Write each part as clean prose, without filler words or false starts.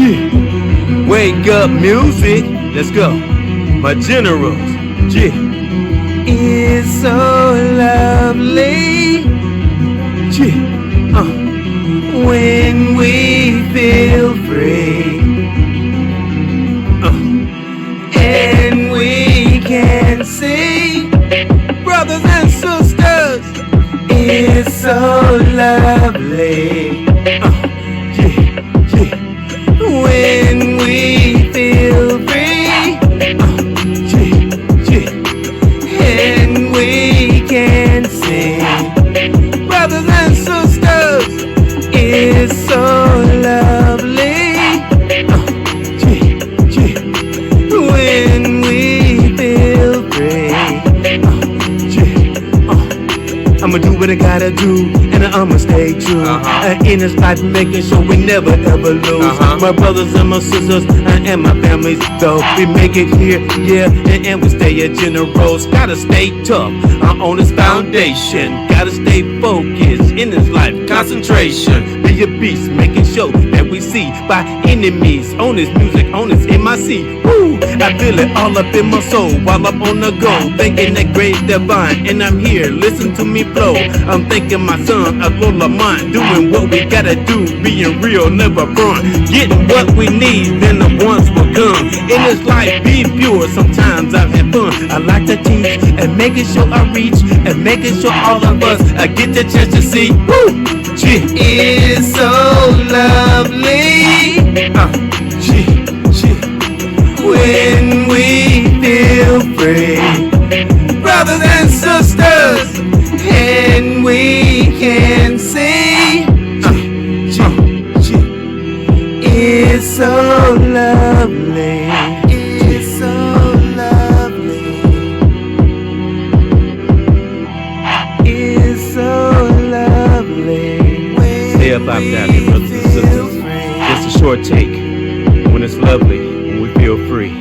Yeah. Wake up music. Let's go. My generals. Yeah. It's so lovely. Yeah. When we feel free. And we can see. Brothers and sisters. It's so lovely. When we feel free, and we can sing, brothers and sisters, it's so lovely. When we feel free, I'ma do what I gotta do, and I'ma stay true. In this life, making sure we never ever lose. My brothers and my sisters and my families, though we make it here, yeah, and we stay a generals. Gotta stay tough on this foundation. Gotta stay focused in this life. Concentration, be a beast, making sure that we see by enemies on this music, on this MIC. Woo! I feel it all up in my soul while I'm on the go, thinking that great divine, and I'm here. Listen to me flow. I'm thinking my son, LAMONT, doing what we gotta do, being real, never front, getting what we need, then the ones will come. In this life, be pure. Sometimes I've had fun. I like to teach and making sure I reach and making sure all of us get the chance to see. Woo! It's so lovely. When we feel free, brothers and sisters, and we can see. It's so lovely. It's so lovely. It's so lovely. Stay up out there, brothers and sisters. Just a short take. When it's lovely, when we feel free.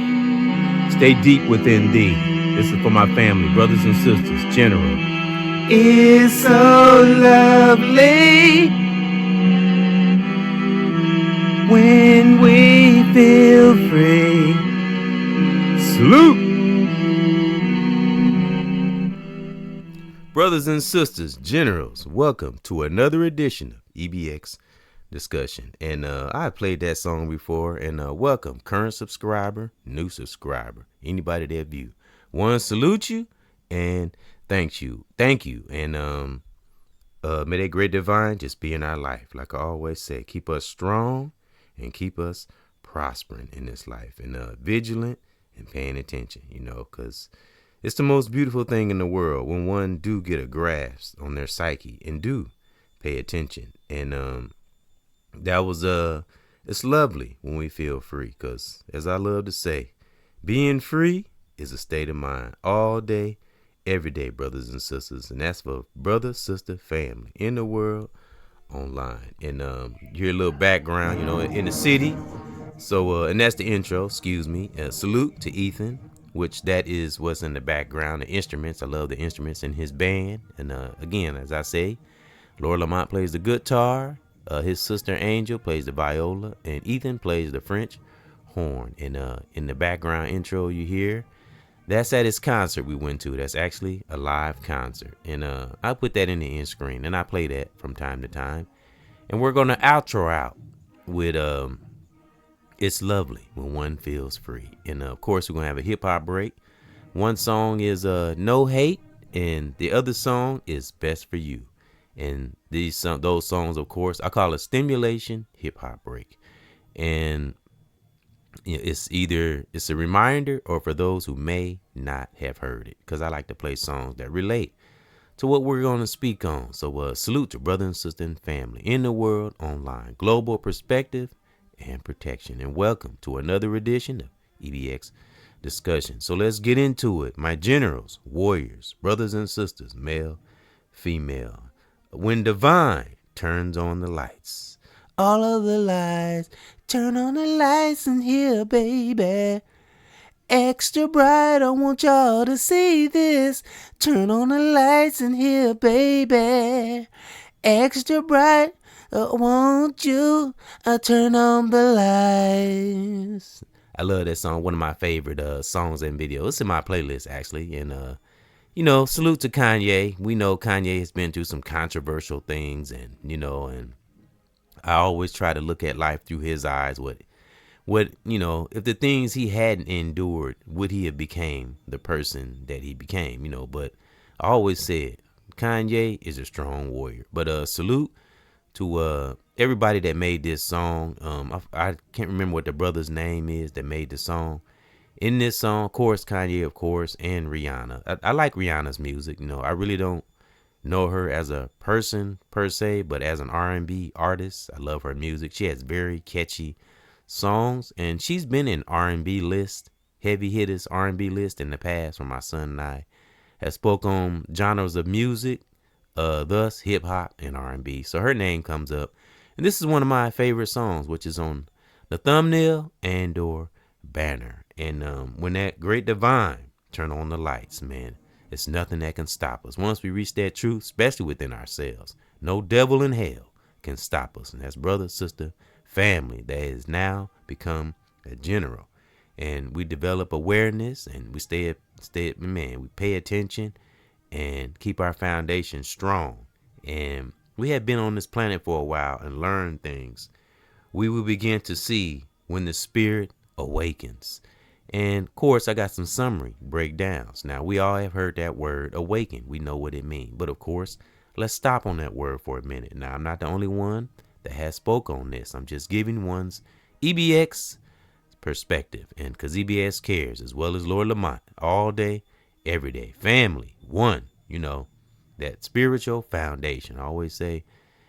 Stay deep within thee. This is for my family, brothers and sisters, general. It's so lovely when we feel free. Salute! Brothers and sisters, generals, welcome to another edition of EBX Discussion. And I played that song before, and welcome current subscriber, new subscriber, anybody that view. One, salute you, and thank you, and may that great divine just be in our life. Like I always say, keep us strong and keep us prospering in this life, and vigilant and paying attention, because it's the most beautiful thing in the world when one do get a grasp on their psyche and do pay attention. And that was it's lovely when we feel free, because as I love to say, being free is a state of mind all day, every day, brothers and sisters. And that's for brother, sister, family in the world, online. And you hear a little background, in the city. So and that's the intro, excuse me. Salute to Ethan, which that is what's in the background, the instruments. I love the instruments in his band. And again, as I say, Lord Lamont plays the guitar, his sister Angel plays the viola, and Ethan plays the French horn. And in the background intro you hear, that's at his concert we went to. That's actually a live concert. And I put that in the end screen, and I play that from time to time. And we're going to outro out with It's Lovely When One Feels Free. And of course, we're going to have a hip-hop break. One song is No Hate, and the other song is Best For You. And those songs, of course, I call it Stimulation Hip-Hop Break. And it's a reminder, or for those who may not have heard it, because I like to play songs that relate to what we're going to speak on. So salute to brother and sister and family in the world, online, global perspective and protection, and welcome to another edition of EBX Discussion. So let's get into it. My generals, warriors, brothers and sisters, male, female. When divine turns on the lights, all of the lights, turn on the lights in here, baby. Extra bright, I want y'all to see this. Turn on the lights in here, baby. Extra bright, won't you turn on the lights? I love that song. One of my favorite songs and videos. It's in my playlist actually. And salute to Kanye. We know Kanye has been through some controversial things, and and I always try to look at life through his eyes. What if the things he hadn't endured, would he have became the person that he became? But I always said Kanye is a strong warrior. But salute to everybody that made this song. I can't remember what the brother's name is that made the song. In this song, of course, Kanye, of course, and Rihanna. I like Rihanna's music. I really don't know her as a person per se, but as an R&B artist, I love her music. She has very catchy songs, and she's been in R&B list, heavy hitters R&B list in the past. When my son and I have spoke on genres of music, thus hip hop and R&B. So her name comes up, and this is one of my favorite songs, which is on the thumbnail and or banner. And when that great divine turn on the lights, man, it's nothing that can stop us. Once we reach that truth, especially within ourselves, no devil in hell can stop us. And that's brother, sister, family that has now become a general. And we develop awareness, and we we pay attention and keep our foundation strong. And we have been on this planet for a while and learned things. We will begin to see when the spirit awakens. And of course, I got some summary breakdowns. Now, we all have heard that word awaken. We know what it means. But of course, let's stop on that word for a minute. Now, I'm not the only one that has spoke on this. I'm just giving one's EBX perspective. And because EBX cares, as well as Lord Lamont, all day, every day. Family, one, that spiritual foundation. I always say,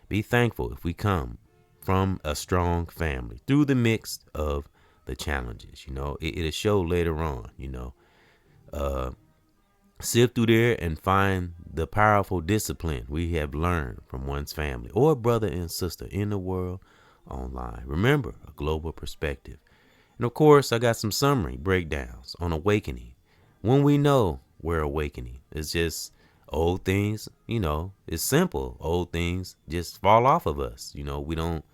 be thankful if we come from a strong family through the mix of the challenges. It'll show later on. Sift through there and find the powerful discipline we have learned from one's family or brother and sister in the world online. Remember, a global perspective. And of course, I got some summary breakdowns on awakening. When we know we're awakening, it's just old things, it's simple. Old things just fall off of us. We don't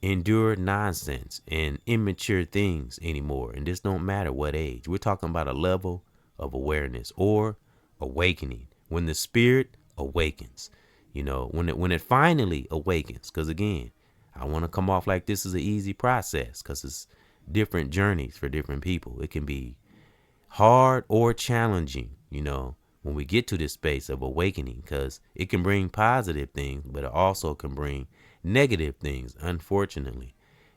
endure nonsense and immature things anymore. And this don't matter what age. We're talking about a level of awareness or awakening. When the spirit awakens, when it finally awakens. Because again, I want to come off like this is an easy process, because it's different journeys for different people. It can be hard or challenging, when we get to this space of awakening, because it can bring positive things, but it also can bring negative things, unfortunately.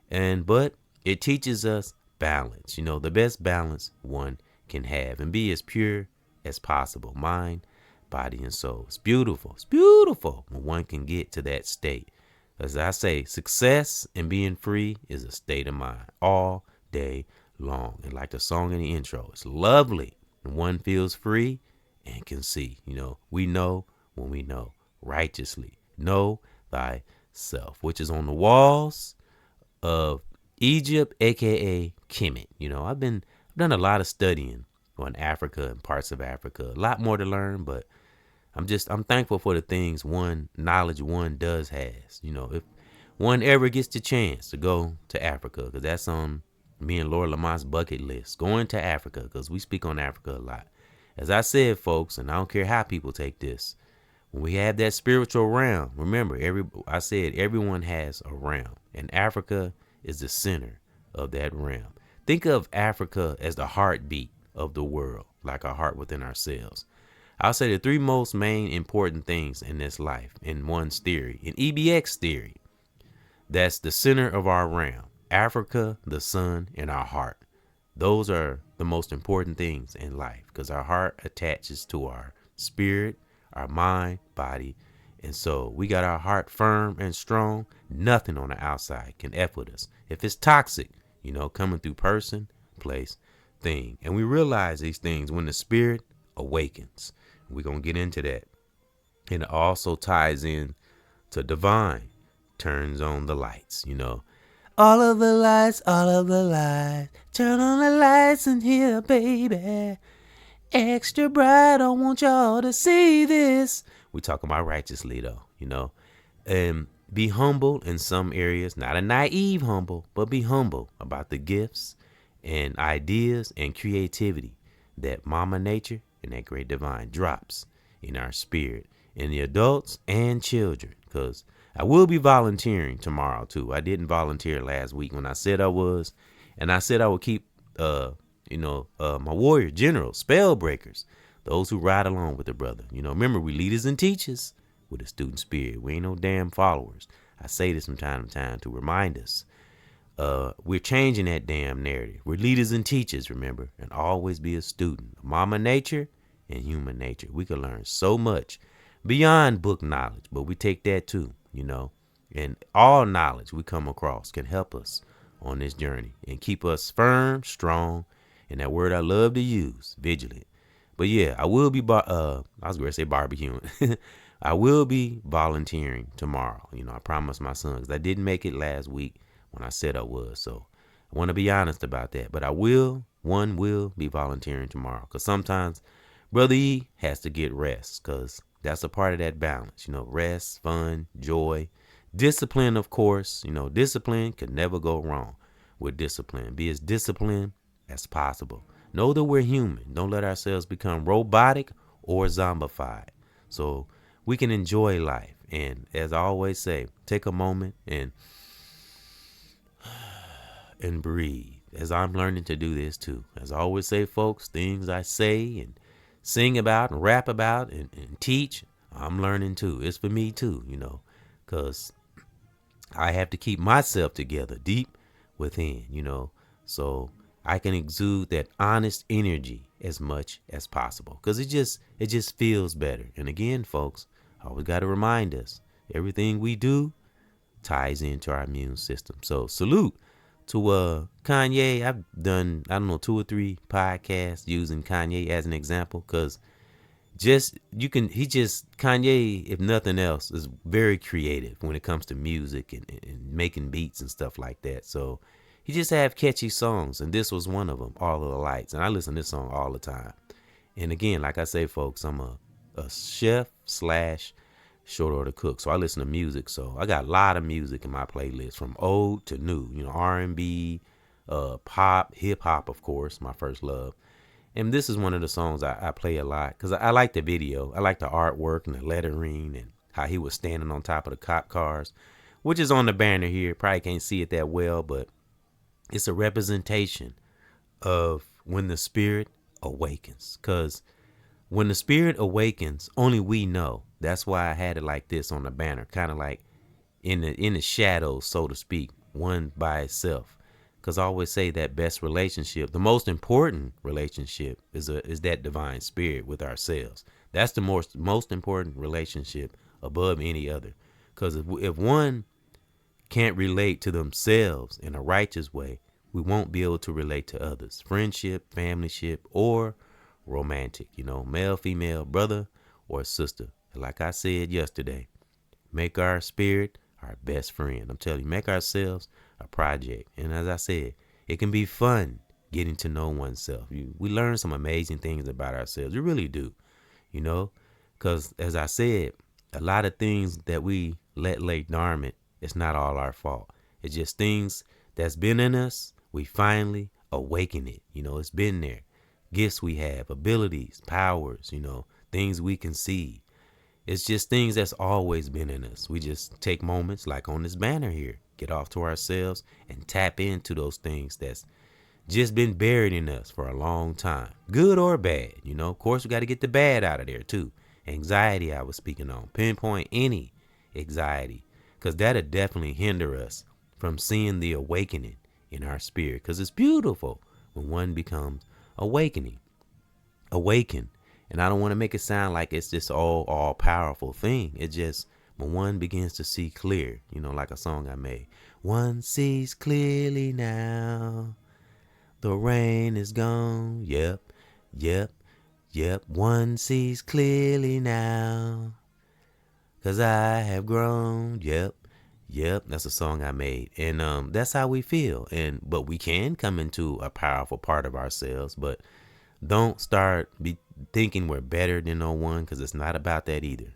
But it teaches us balance, the best balance one can have, and be as pure as possible, mind, body, and soul. It's beautiful when one can get to that state. As I say, success and being free is a state of mind all day long. And like the song in the intro, it's lovely when one feels free and can see. We know when we know righteously. Know thyself, which is on the walls of Egypt, aka Kemet. I've done a lot of studying on Africa and parts of Africa. A lot more to learn, but I'm thankful for the things knowledge one does has. If one ever gets the chance to go to Africa, because that's on me and Lord Lamont's bucket list, going to Africa, because we speak on Africa a lot. As I said, folks, and I don't care how people take this, when we have that spiritual realm, remember, I said everyone has a realm, and Africa is the center of that realm. Think of Africa as the heartbeat of the world, like our heart within ourselves. I'll say the three most main important things in this life, in one's theory, in EBX theory, that's the center of our realm: Africa, the sun, and our heart. Those are the most important things in life, because our heart attaches to our spirit, our mind, body, and soul. We got our heart firm and strong. Nothing on the outside can F with us. If it's toxic, coming through person, place, thing. And we realize these things when the spirit awakens. We're going to get into that. And it also ties in to divine turns on the lights, All of the lights, turn on the lights in here, baby. Extra bright, I want y'all to see this. We talking about righteously, though, And be humble in some areas, not a naive humble, but be humble about the gifts and ideas and creativity that Mama Nature and that great divine drops in our spirit, in the adults and children. Because I will be volunteering tomorrow too. I didn't volunteer last week when I said I was, and I said I would keep my warrior generals, spell breakers, those who ride along with the brother. Remember, we leaders and teachers with a student spirit. We ain't no damn followers. I say this from time to time to remind us. We're changing that damn narrative. We're leaders and teachers, remember, and always be a student. Mama nature and human nature. We can learn so much beyond book knowledge, but we take that too, and all knowledge we come across can help us on this journey and keep us firm, strong, and that word I love to use, vigilant. But yeah, I will be, I was going to say barbecuing. I will be volunteering tomorrow. I promised my son, because I didn't make it last week when I said I was. So I want to be honest about that. But one will be volunteering tomorrow. Because sometimes Brother E has to get rest, because that's a part of that balance. Rest, fun, joy, discipline, of course. Discipline can never go wrong with discipline. Be as disciplined as possible. Know that we're human. Don't let ourselves become robotic or zombified. So we can enjoy life. And as I always say, take a moment and breathe. As I'm learning to do this too. As I always say, folks, things I say and sing about and rap about and teach, I'm learning too. It's for me too, because I have to keep myself together deep within, so I can exude that honest energy as much as possible, because it just feels better. And again, folks, I always got to remind us, everything we do ties into our immune system. So salute to Kanye. I've done, I don't know, 2 or 3 podcasts using Kanye as an example, because Kanye, if nothing else, is very creative when it comes to music and making beats and stuff like that. So he just have catchy songs, and this was one of them, All of the Lights. And I listen to this song all the time. And again, like I say, folks, I'm a chef / short order cook. So I listen to music. So I got a lot of music in my playlist, from old to new, R&B, pop, hip hop, of course, my first love. And this is one of the songs I play a lot, because I like the video. I like the artwork and the lettering and how he was standing on top of the cop cars, which is on the banner here. Probably can't see it that well, but it's a representation of when the spirit awakens. Because when the spirit awakens, only we know. That's why I had it like this on the banner, kind of like in the shadows, so to speak, one by itself. Because I always say that best relationship, the most important relationship, is that divine spirit with ourselves. That's the most important relationship above any other. Because if one can't relate to themselves in a righteous way, we won't be able to relate to others. Friendship, familyship, or romantic, male, female, brother, or sister. And like I said yesterday, make our spirit our best friend. I'm telling you, make ourselves a project. And as I said, it can be fun getting to know oneself. We learn some amazing things about ourselves. We really do, because as I said, a lot of things that we let lay dormant, it's not all our fault. It's just things that's been in us. We finally awaken it. It's been there. Gifts we have, abilities, powers, things we can see. It's just things that's always been in us. We just take moments like on this banner here, get off to ourselves and tap into those things that's just been buried in us for a long time, good or bad. Of course, we got to get the bad out of there too. Anxiety, I was speaking on. Pinpoint any anxiety, because that'll definitely hinder us from seeing the awakening in our spirit, because it's beautiful when one becomes awakened. And I don't want to make it sound like it's this all powerful thing. It's just when one begins to see clear, like a song I made. One sees clearly now. The rain is gone. Yep. One sees clearly now. 'Cause I have grown. Yep. That's a song I made. And that's how we feel. But we can come into a powerful part of ourselves, but don't start thinking we're better than no one, because it's not about that either.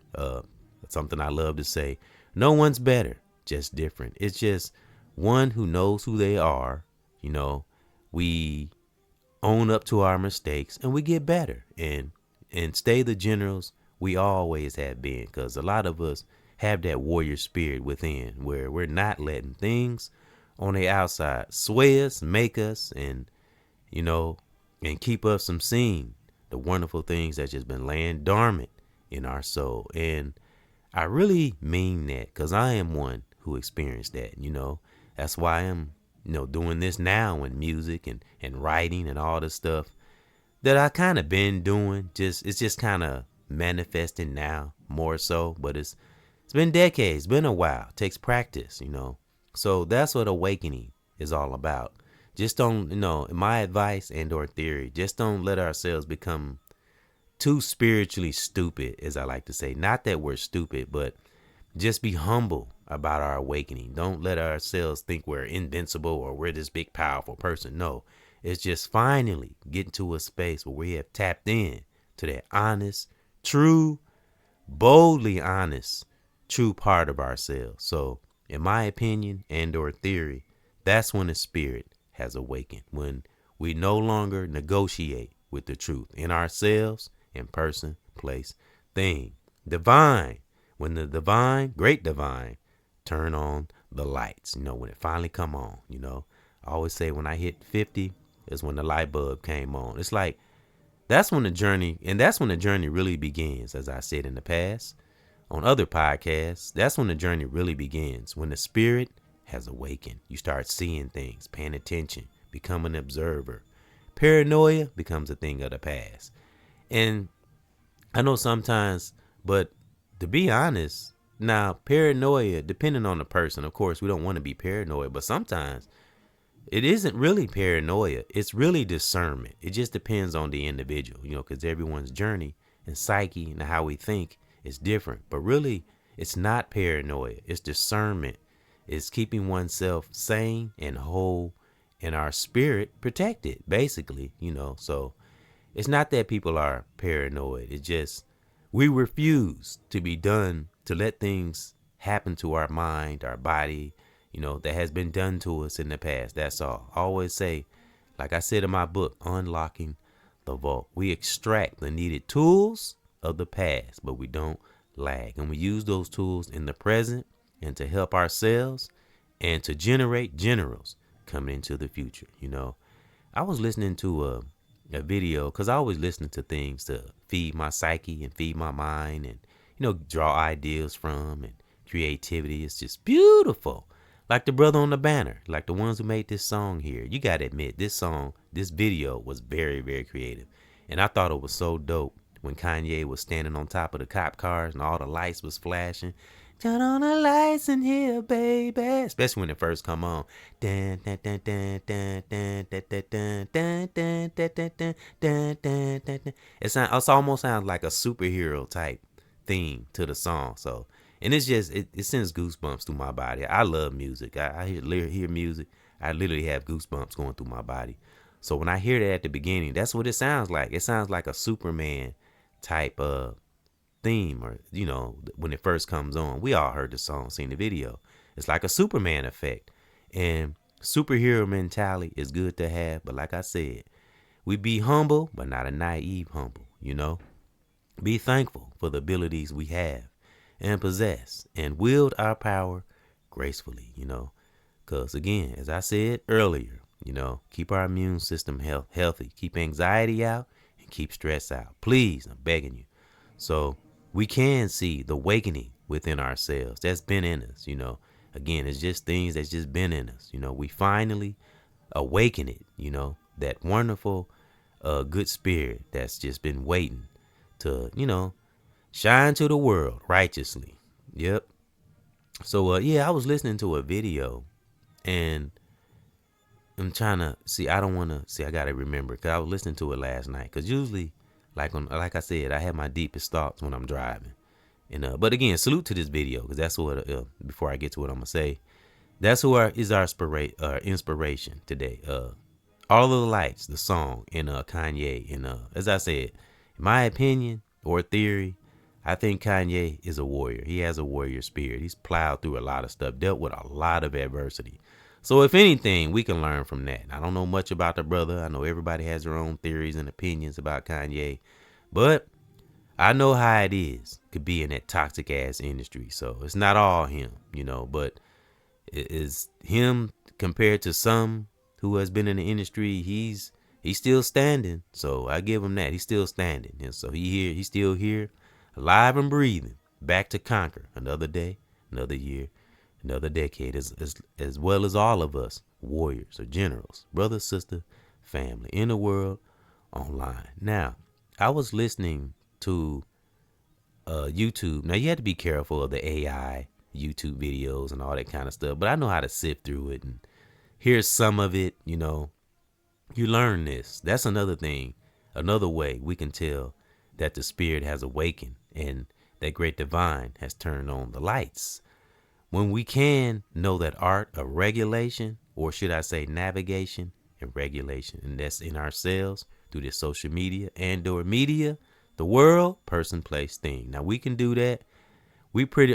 Something I love to say, No one's better, just different. It's just one who knows who they are. You know, we own up to our mistakes and we get better and stay the generals we always have been, because a lot of us have that warrior spirit within where we're not letting things on the outside sway us, make us, and you know, and keep us from seeing the wonderful things that just been laying dormant in our soul. And I really mean that because I am one who experienced that. That's why I'm doing this now in music and writing and all this stuff that I kind of been doing. It's just kind of manifesting now more so, but it's been decades, been a while. It takes practice. So that's what awakening is all about. Just don't, my advice and or theory, just don't let ourselves become too spiritually stupid, as I like to say. Not that we're stupid, but just be humble about our awakening. Don't let ourselves think we're invincible or we're this big, powerful person. No, it's just finally getting to a space where we have tapped in to that honest, true, boldly honest, true part of ourselves. So, in my opinion and or theory, that's when the spirit has awakened. When we no longer negotiate with the truth in ourselves, in person, place, thing. Divine. When the divine, great divine, turn on the lights, when it finally come on, I always say when I hit 50 is when the light bulb came on. It's like, that's when the journey really begins, as I said in the past, on other podcasts. That's when the journey really begins, when the spirit has awakened. You start seeing things, paying attention, become an observer. Paranoia becomes a thing of the past. And I know sometimes, but to be honest, now paranoia, depending on the person, of course, we don't want to be paranoid, but sometimes it isn't really paranoia. It's really discernment. It just depends on the individual, because everyone's journey and psyche and how we think is different. But really, it's not paranoia. It's discernment. It's keeping oneself sane and whole and our spirit protected, basically, So it's not that people are paranoid. It's just we refuse to be done, to let things happen to our mind, our body, that has been done to us in the past. That's all. I always say, like I said in my book, Unlocking the Vault, we extract the needed tools of the past, but we don't lag. And we use those tools in the present and to help ourselves and to generate generals coming into the future. I was listening to a video, because I always listen to things to feed my psyche and feed my mind and, draw ideas from, and creativity is just beautiful. Like the brother on the banner, like the ones who made this song here. You got to admit, this video was very, very creative. And I thought it was so dope when Kanye was standing on top of the cop cars and all the lights was flashing. Turn on the lights in here, baby. Especially when it first come on. It almost sounds like a superhero type theme to the song. So, and it's just, it sends goosebumps through my body. I love music. I hear music. I literally have goosebumps going through my body. So when I hear that at the beginning, that's what it sounds like. It sounds like a Superman type theme, or when it first comes on. We all heard the song, seen the video. It's like a Superman effect, and superhero mentality is good to have. But like I said, we be humble, but not a naive humble. Be thankful for the abilities we have and possess, and wield our power gracefully. Because again, as I said earlier, keep our immune system healthy, keep anxiety out, and keep stress out. Please, I'm begging you. So we can see the awakening within ourselves that's been in us. Again, it's just things that's just been in us. We finally awaken it, that wonderful good spirit that's just been waiting to, shine to the world righteously. Yep. So, I was listening to a video, and I'm trying to see, I got to remember, because I was listening to it last night. Because usually, like I said, I have my deepest thoughts when I'm driving. And but again, salute to this video, because that's what, before I get to what I'm going to say, that's who is our inspiration today. All of the Lights, the song, and Kanye. And as I said, in my opinion or theory, I think Kanye is a warrior. He has a warrior spirit. He's plowed through a lot of stuff, dealt with a lot of adversity. So if anything, we can learn from that. I don't know much about the brother. I know everybody has their own theories and opinions about Kanye, but I know how it is could be in that toxic ass industry. So it's not all him, but it is him compared to some who has been in the industry. He's still standing. So I give him that. He's still standing. And so he's still here, alive and breathing, back to conquer another day, another year, another decade, as well as all of us, warriors or generals, brother, sister, family, in the world, online. Now, I was listening to YouTube. Now, you have to be careful of the AI YouTube videos and all that kind of stuff, but I know how to sift through it. And here's some of it, you learn this. That's another thing, another way we can tell that the spirit has awakened and that great divine has turned on the lights. When we can know that art of regulation, or should I say navigation and regulation, and that's in ourselves through this social media and or media, the world, person, place, thing. Now we can do that.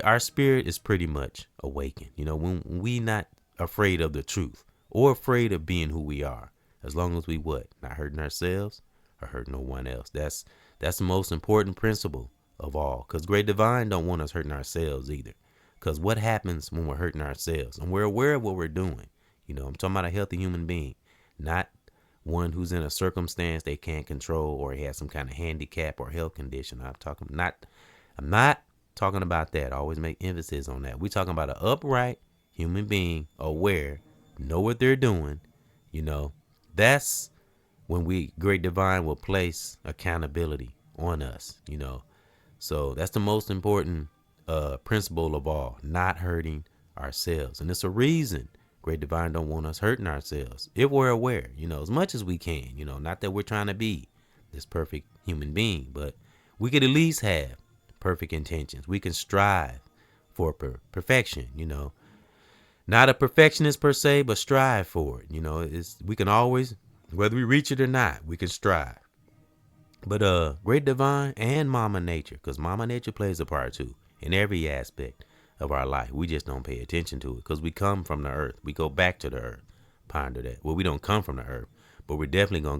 Our spirit is pretty much awakened. When we not afraid of the truth or afraid of being who we are, as long as we not hurting ourselves or hurt no one else. That's the most important principle of all. Because great divine don't want us hurting ourselves either. Because what happens when we're hurting ourselves and we're aware of what we're doing? I'm talking about a healthy human being, not one who's in a circumstance they can't control or he has some kind of handicap or health condition. I'm not talking about that. I always make emphasis on that. We're talking about an upright human being, aware, know what they're doing. That's when great divine will place accountability on us. So that's the most important principle of all, not hurting ourselves. And it's a reason great divine don't want us hurting ourselves if we're aware, as much as we can, not that we're trying to be this perfect human being, but we could at least have perfect intentions. We can strive for perfection, not a perfectionist per se, but strive for it. We can always, whether we reach it or not, we can strive. But great divine and mama nature, because mama nature plays a part too in every aspect of our life. We just don't pay attention to it because we come from the earth. We go back to the earth. Ponder that. Well, we don't come from the earth, but we're definitely gonna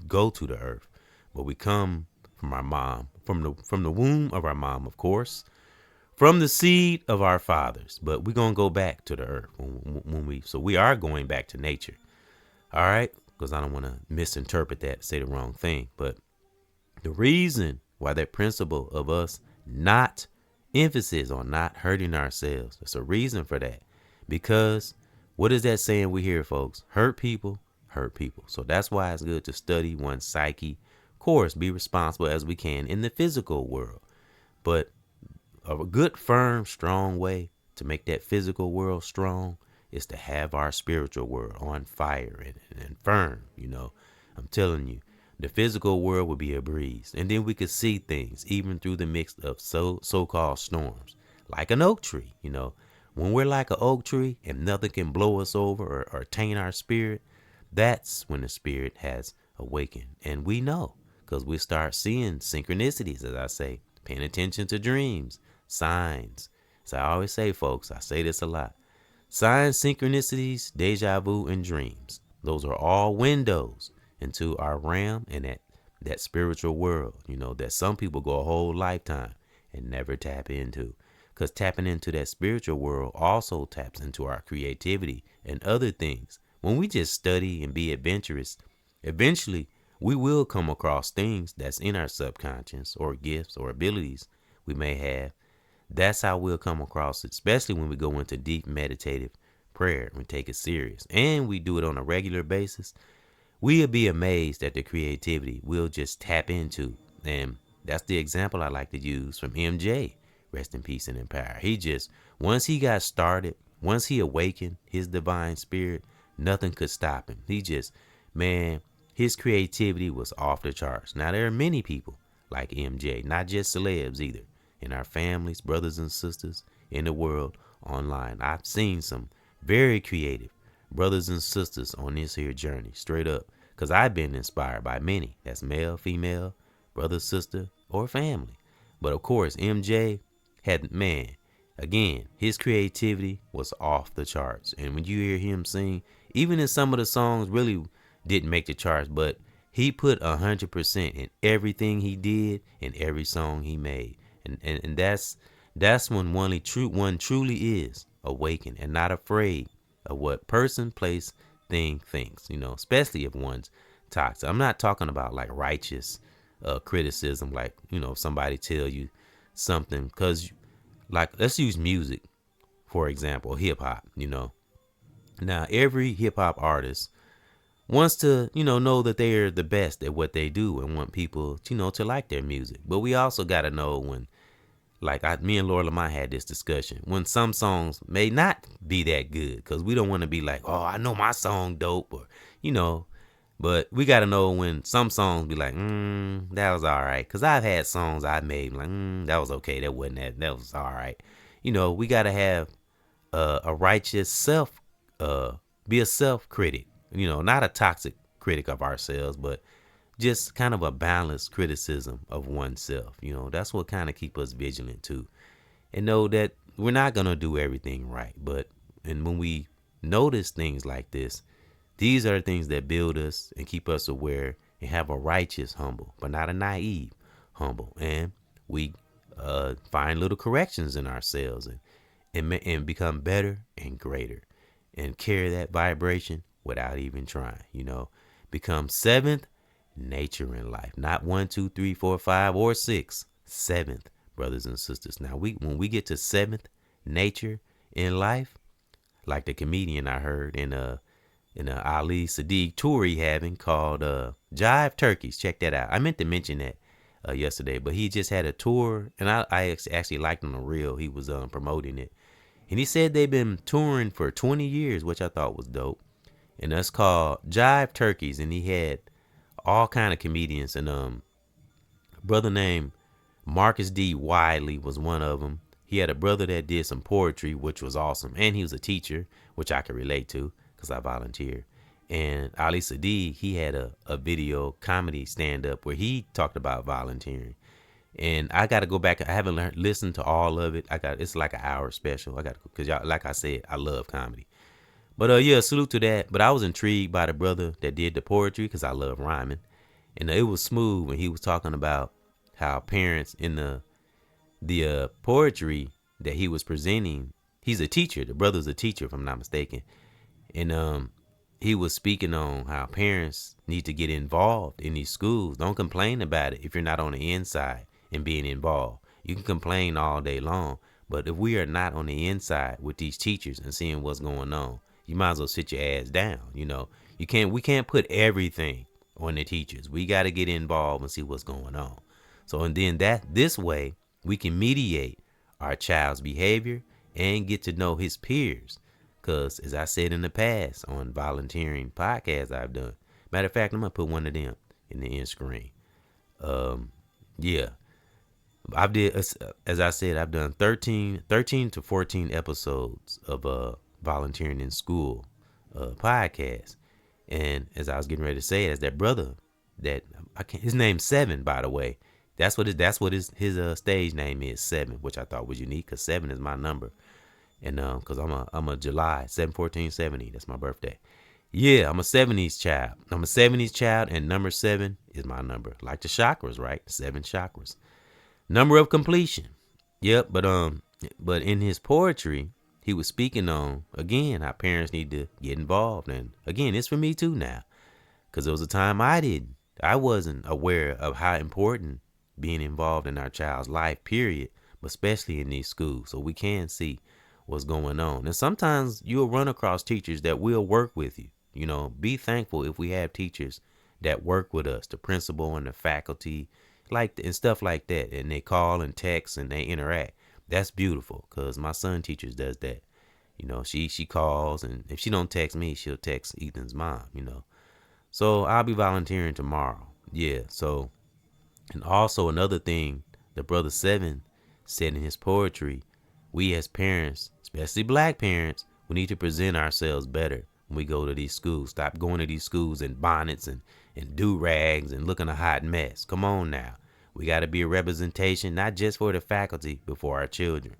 go to the earth. But we come from our mom, from the womb of our mom, of course, from the seed of our fathers. But we're gonna go back to the earth so we are going back to nature. All right, because I don't want to misinterpret that, say the wrong thing. But the reason why that principle of us not emphasis on not hurting ourselves, there's a reason for that. Because what is that saying we hear, folks? Hurt people hurt people. So that's why it's good to study one's psyche. Of course, be responsible as we can in the physical world. But a good, firm, strong way to make that physical world strong is to have our spiritual world on fire and firm. I'm telling you, the physical world would be a breeze. And then we could see things even through the mix of so-called storms, like an oak tree. When we're like an oak tree and nothing can blow us over or taint our spirit, that's when the spirit has awakened. And we know because we start seeing synchronicities, as I say, paying attention to dreams, signs. So I always say, folks, I say this a lot. Signs, synchronicities, deja vu, and dreams. Those are all windows into our realm and that spiritual world, that some people go a whole lifetime and never tap into. Because tapping into that spiritual world also taps into our creativity and other things. When we just study and be adventurous, eventually we will come across things that's in our subconscious or gifts or abilities we may have. That's how we'll come across it, especially when we go into deep meditative prayer and we take it serious. And we do it on a regular basis. We'll be amazed at the creativity we'll just tap into. And that's the example I like to use from MJ. Rest in peace and in power. Once he got started, once he awakened his divine spirit, nothing could stop him. His creativity was off the charts. Now, there are many people like MJ, not just celebs either, in our families, brothers and sisters in the world, online. I've seen some very creative brothers and sisters on this here journey, straight up, because I've been inspired by many. That's male, female, brother, sister, or family. But of course, MJ had, man, again, his creativity was off the charts. And when you hear him sing, even in some of the songs really didn't make the charts, but he put 100% in everything he did in every song he made. And that's when one truly is awakened and not afraid of what person, place, thing thinks, especially if one's toxic. I'm not talking about like righteous criticism, like, somebody tell you something, because like, let's use music, for example, hip hop, Now, every hip hop artist wants to, know that they're the best at what they do and want people, to like their music. But we also got to know when, like me and Laura Lamont had this discussion, when some songs may not be that good, because we don't want to be like, oh, I know my song dope, or, but we got to know when some songs be like, that was all right. Because I've had songs I made like, that was okay. That wasn't that was all right. We got to have a righteous be a self-critic, not a toxic critic of ourselves, but just kind of a balanced criticism of oneself. That's what kind of keep us vigilant too. And know that we're not going to do everything right. And when we notice things like this, these are things that build us and keep us aware and have a righteous humble, but not a naive humble. And we find little corrections in ourselves and become better and greater and carry that vibration without even trying, become seventh nature in life, not 1, 2, 3, 4, 5, or 6, seventh, brothers and sisters. Now, when we get to seventh nature in life, like the comedian I heard in Ali Sadiq tour he having called Jive Turkeys. Check that out. I meant to mention that yesterday, but he just had a tour, and I actually liked him on the reel. He was promoting it, and he said they've been touring for 20 years, which I thought was dope. And that's called Jive Turkeys, and he had all kind of comedians, and a brother named Marcus D. Wiley was one of them. He had a brother that did some poetry, which was awesome, and he was a teacher, which I could relate to because I volunteer. And Ali Sadiq, he had a video comedy stand-up where he talked about volunteering. And I got to go back. I haven't listened to all of it. It's like an hour special. I got to, because y'all, like I said, I love comedy. But yeah, salute to that. But I was intrigued by the brother that did the poetry because I love rhyming. And it was smooth when he was talking about how parents in the poetry that he was presenting, he's a teacher. The brother's a teacher, if I'm not mistaken. And he was speaking on how parents need to get involved in these schools. Don't complain about it if you're not on the inside and being involved. You can complain all day long, but if we are not on the inside with these teachers and seeing what's going on, you might as well sit your ass down. We can't put everything on the teachers. We got to get involved and see what's going on. So, and then this way we can mediate our child's behavior and get to know his peers. Because as I said in the past on volunteering podcasts I've done, matter of fact, I'm going to put one of them in the end screen. Yeah, as I said, I've done 13 to 14 episodes of volunteering in school podcast. And as I was getting ready to say it, as that brother that his name's Seven, by the way. That's what his stage name is, Seven, which I thought was unique because 7 is my number. And because I'm a July 7/14/70, that's my birthday. Yeah, I'm a 70s child. I'm a 70s child, and number 7 is my number, like the chakras, right? 7 chakras, number of completion. Yep, but in his poetry, he was speaking on again how parents need to get involved, and again, it's for me too now, because there was a time I wasn't aware of how important being involved in our child's life, period, but especially in these schools, so we can see what's going on. And sometimes you'll run across teachers that will work with you. Be thankful if we have teachers that work with us, the principal and the faculty, and stuff like that. And they call and text and they interact. That's beautiful because my son teachers does that. She calls, and if she don't text me, she'll text Ethan's mom, So I'll be volunteering tomorrow. Yeah. So, and also another thing, the brother 7 said in his poetry, we as parents, especially black parents, we need to present ourselves better when we go to these schools. Stop going to these schools in bonnets and do-rags and looking a hot mess. Come on now. We got to be a representation, not just for the faculty, but for our children.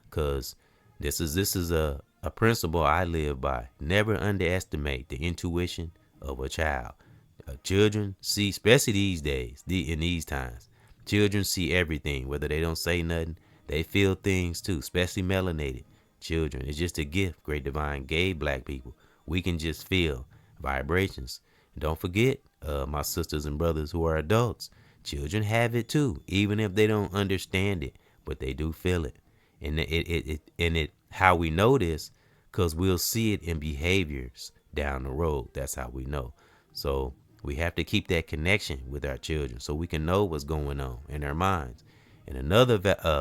Because this is a principle I live by. Never underestimate the intuition of a child. Children see, especially these days, in these times, children see everything. Whether they don't say nothing, they feel things too, especially melanated children. It's just a gift Great Divine gave black people. We can just feel vibrations. Don't forget, my sisters and brothers who are adults, children have it too, even if they don't understand it, but they do feel it. And how we know this, because we'll see it in behaviors down the road. That's how we know. So we have to keep that connection with our children so we can know what's going on in their minds. And another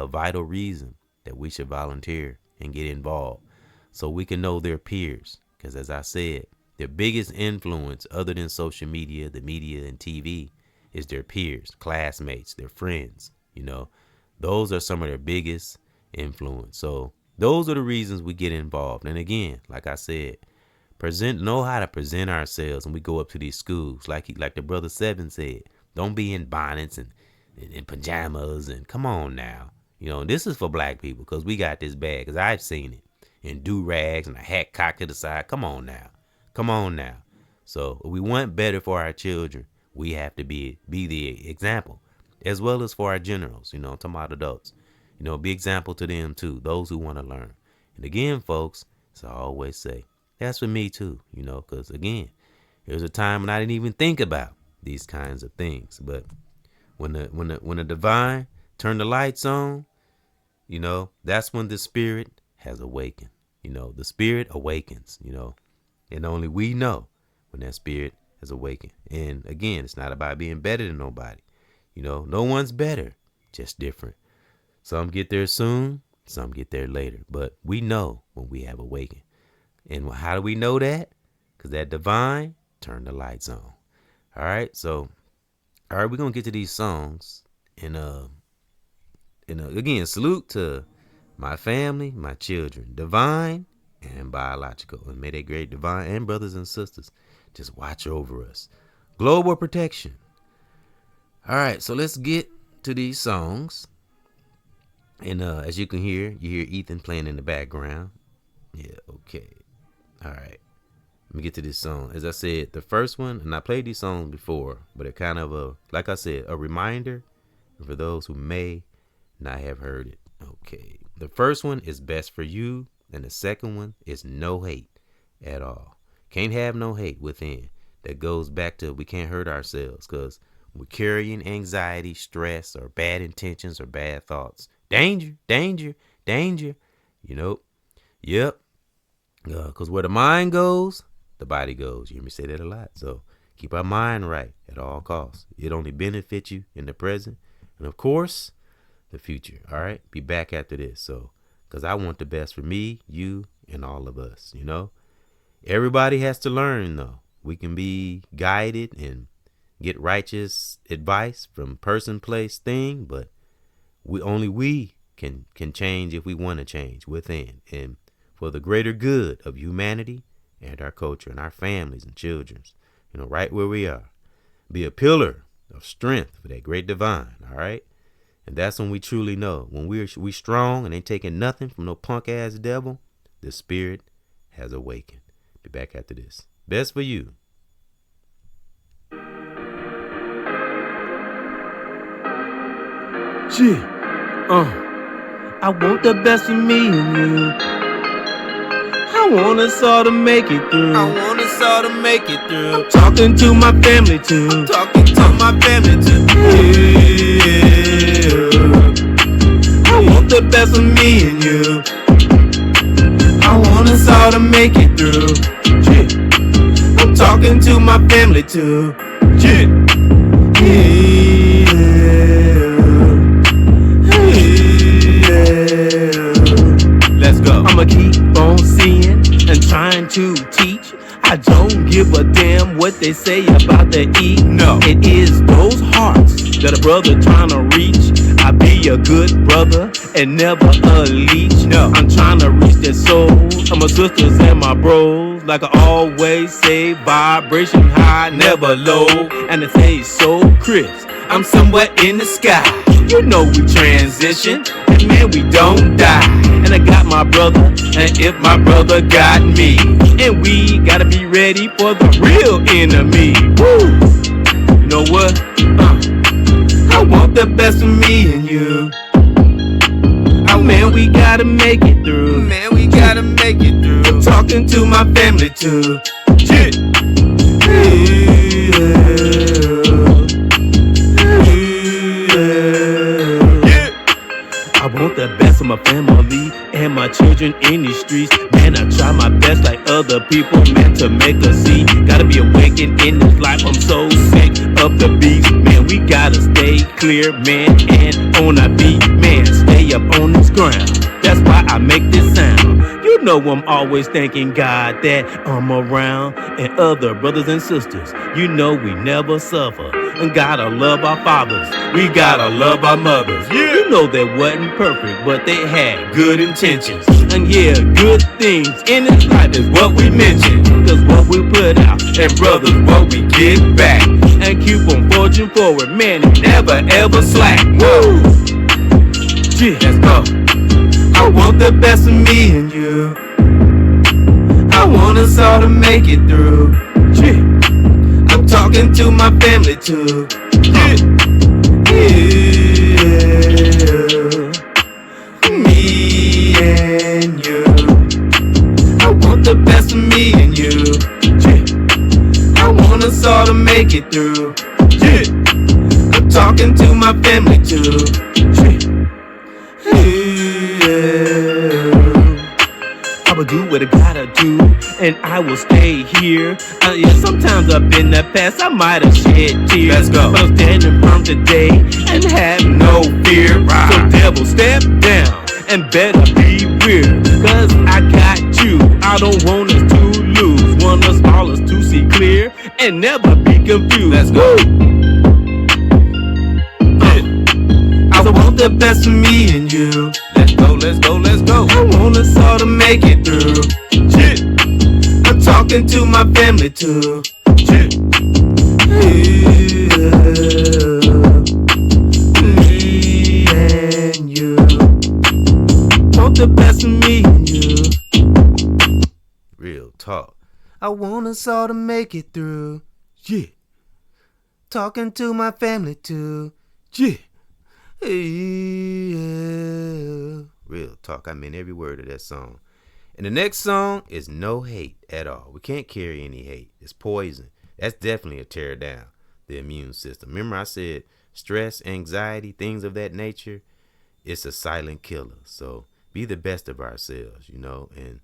vital reason that we should volunteer and get involved so we can know their peers. Because as I said, their biggest influence other than social media, the media, and TV is their peers, classmates, their friends. Those are some of their biggest influence. So those are the reasons we get involved. And again, like I said, know how to present ourselves when we go up to these schools. Like the brother Seven said, don't be in bonnets and in pajamas and come on now. This is for black people because we got this bad, because I've seen it in do-rags and a hat cocked to the side. Come on now. So if we want better for our children, we have to be the example, as well as for our generals. I'm talking about adults. Be example to them too, those who want to learn. And again, folks, as I always say, that's for me too, because again, there's a time when I didn't even think about these kinds of things. But when the divine turned the lights on, that's when the spirit has awakened. The spirit awakens, and only we know when that spirit has awakened. And again, it's not about being better than nobody. No one's better, just different. Some get there soon, some get there later. But we know when we have awakened. And how do we know that? Because that divine turned the lights on. All right, so, we're going to get to these songs. And again, salute to my family, my children, divine and biological. And may they great divine and brothers and sisters just watch over us. Global protection. All right, so let's get to these songs. And as you hear Ethan playing in the background. Yeah, okay. All right. Let me get to this song. As I said, the first one, and I played these songs before, but it kind of, like I said, a reminder for those who may not have heard it. Okay. The first one is Best for You, and the second one is No Hate at All. Can't have no hate within. That goes back to we can't hurt ourselves because we're carrying anxiety, stress, or bad intentions or bad thoughts. Danger, danger, danger. Yep. Because where the mind goes, the body goes. You hear me say that a lot. So keep our mind right at all costs. It only benefits you in the present and, of course, the future. All right. Be back after this. So because I want the best for me, you, and all of us. Everybody has to learn, though. We can be guided and get righteous advice from person, place, thing, but we can change if we want to change within, and for the greater good of humanity and our culture and our families and children, right where we are. Be a pillar of strength for that great divine, all right? And that's when we truly know. When we strong and ain't taking nothing from no punk ass devil, the spirit has awakened. Be back after this. Best for You. I want the best for me and you. I want us all to make it through. I'm talking to my family too. Yeah. I want the best for me and you. I want us all to make it through. Yeah. I'm talking to my family too. Yeah. Let's go. I'ma keep on seeing and trying to teach. I don't give a damn what they say about the E. No, it is those hearts that a brother trying to reach. I be a good brother and never a leech. No, I'm trying to reach their soul of my sisters and my bros. Like I always say, vibration high, never low. And it tastes so crisp. I'm somewhere in the sky. You know we transition, and man, we don't die. And I got my brother, and if my brother got me, and we gotta be ready for the real enemy. Woo! You know what? I want the best for me and you. Oh man, we gotta make it through. Man, we gotta make it through. I'm talking to my family too. Shit. I want the best of my family and my children in these streets. Man, I try my best like other people, man, to make a see. Gotta be awakened in this life, I'm so sick of the beast. Man, we gotta stay clear, man, and on our feet. Man, stay up on this ground, that's why I make this sound. You know I'm always thanking God that I'm around. And other brothers and sisters, you know we never suffer. And gotta love our fathers, we gotta love our mothers. You know they wasn't perfect, but they had good intentions. And yeah, good things in this life is what we mention. Cause what we put out, and brothers, what we get back. And keep on forging forward, man, and never ever slack. Woo! Yeah, let's go. I want the best of me and you. I want us all to make it through. Yeah. I'm talking to my family too. Yeah. Me and you. I want the best of me and you. Yeah. I want us all to make it through. Yeah. I'm talking to my family too. I will do what I gotta do, and I will stay here. Yeah, sometimes up in the past I might have shed tears. Let's go. But I'm standing firm today and have no fear. Right. So devil, step down and better beware. Cause I got you, I don't want us to lose. Want us all us to see clear and never be confused. Let's go. I want the best for me and you. Let's go, let's go, let's go. I want us all to make it through. Shit. I'm talking to my family too. Shit. Me and you. Want the best for me and you. Real talk. I want us all to make it through. Yeah. Talking to my family too. Yeah. Real talk, I mean every word of that song. And the next song is No Hate at All. We can't carry any hate. It's poison. That's definitely a tear down the immune system. Remember I said stress, anxiety, things of that nature, it's a silent killer. So be the best of ourselves, you know, and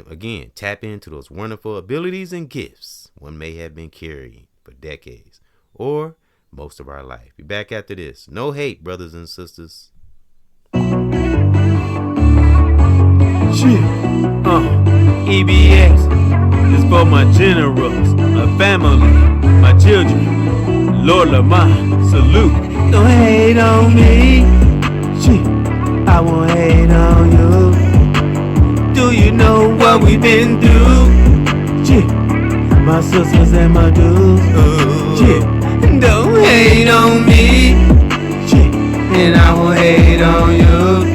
again, tap into those wonderful abilities and gifts one may have been carrying for decades or most of our life. Be back after this. No hate, brothers and sisters. Shit. EBX is for my generals, my family, my children. Lord Lamont, salute. Don't hate on me. Shit. I won't hate on you. Do you know what we've been through? Shit. My sisters and my dudes. Shit. Don't hate on me, and I won't hate on you.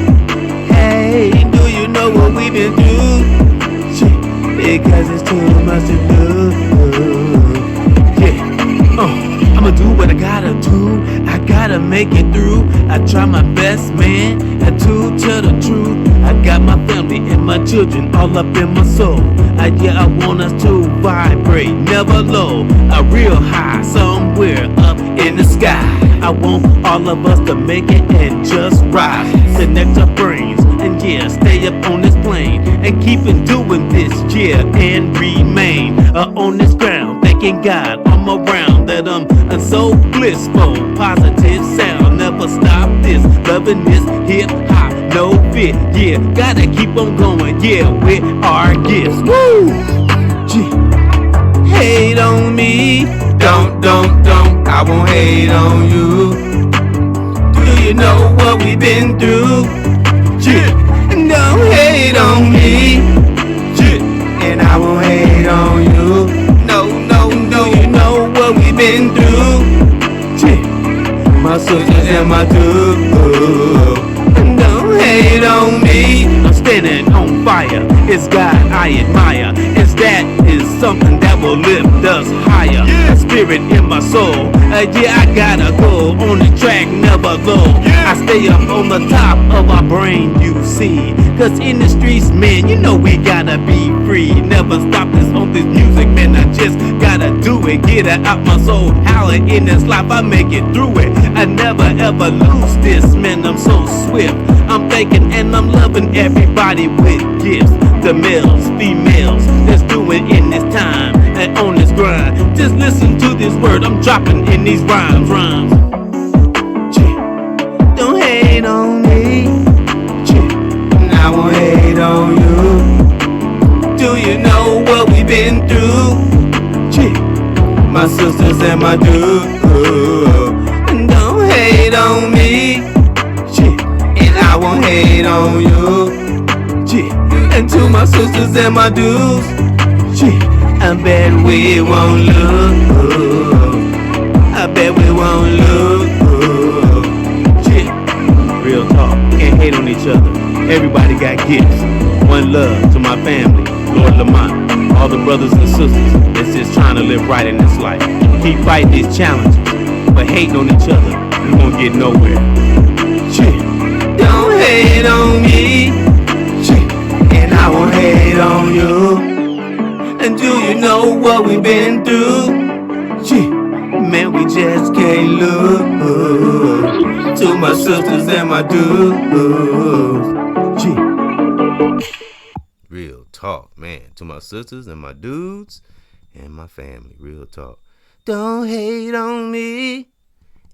Hey, do you know what we've been through? Because it's too much to do. Yeah, I'ma do what I gotta do. I gotta make it through. I try my best, man, and to tell the truth. I got my family and my children all up in my soul. I want us to vibrate, never low. A real high, somewhere up in the sky. I want all of us to make it and just rise. Connect our brains and yeah, stay up on this plane. And keep on doing this, yeah, and remain on this ground. Thanking God I'm around, that I'm so blissful. Positive sound, never stop this. Loving this hip hop, no fit. Yeah, gotta keep on going, yeah, with our gifts. Woo! Gee. Hate on me, don't, I won't hate on you. Do you know what we've been through? Yeah. Don't hate on me, yeah. And I won't hate on you. No, do you know what we've been through? Yeah. and my dudes. Don't hate on me. I'm standing on fire. It's God I admire. It's that is something that will lift us higher. A spirit in my soul. Yeah, I gotta go on the track, never low. I stay up on the top of my brain, you see. Cause in the streets, man, you know we gotta be free. Never stop this on this music, man. I just gotta do it. Get it out my soul. Holler in this life, I make it through it. I never ever lose this, man. I'm so swift. I'm thinking and I'm loving everybody with gifts. The males, females, let's do it in this time and on this grind. Just listen to this word I'm dropping in these rhymes. Don't hate on me. I won't hate on you. Do you know what we've been through? My sisters and my dudes. Don't hate on me. And I won't hate on you. And to my sisters and my dudes, I bet we won't lose. I bet we won't lose. Real talk, can't hate on each other. Everybody got gifts. One love to my family, Lord Lamont, all the brothers and sisters that's just trying to live right in this life. Keep fighting these challenges, but hating on each other, we won't get nowhere. Don't hate on me. And I won't hate on you. And do you know what we've been through? Man, we just can't lose. To my sisters and my dudes. Real talk, man. To my sisters and my dudes and my family. Real talk. Don't hate on me,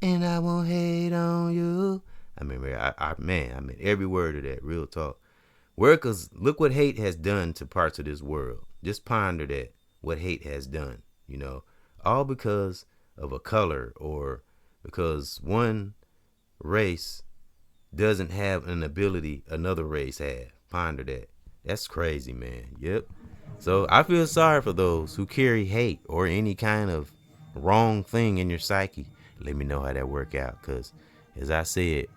and I won't hate on you. I mean, every word of that. Real talk. Cause look what hate has done to parts of this world. Just ponder that, what hate has done, you know, all because of a color or because one race doesn't have an ability another race have. Ponder that. That's crazy, man. Yep. So I feel sorry for those who carry hate or any kind of wrong thing in your psyche. Let me know how that work out. Cause as I said,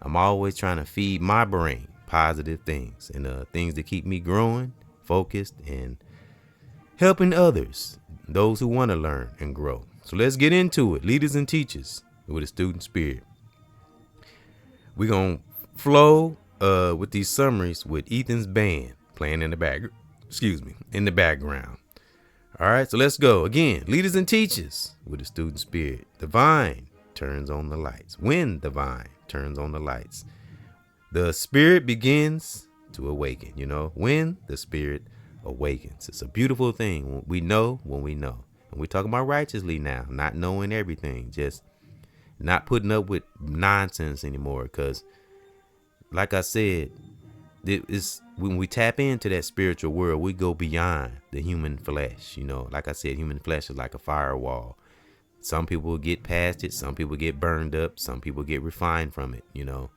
I'm always trying to feed my brain positive things and things that keep me growing, focused, and helping others, those who want to learn and grow. So let's get into it. Leaders and teachers with a student spirit. We're going to flow with these summaries with Ethan's band playing in the background. All right, so let's go. Again, leaders and teachers with a student spirit. The vine turns on the lights. When the vine turns on the lights, the spirit begins to awaken, you know, when the spirit awakens. It's a beautiful thing. We know when we know. And we're talking about righteously now, not knowing everything, just not putting up with nonsense anymore. Because like I said, when we tap into that spiritual world, we go beyond the human flesh. You know, like I said, human flesh is like a firewall. Some people get past it. Some people get burned up. Some people get refined from it, you know.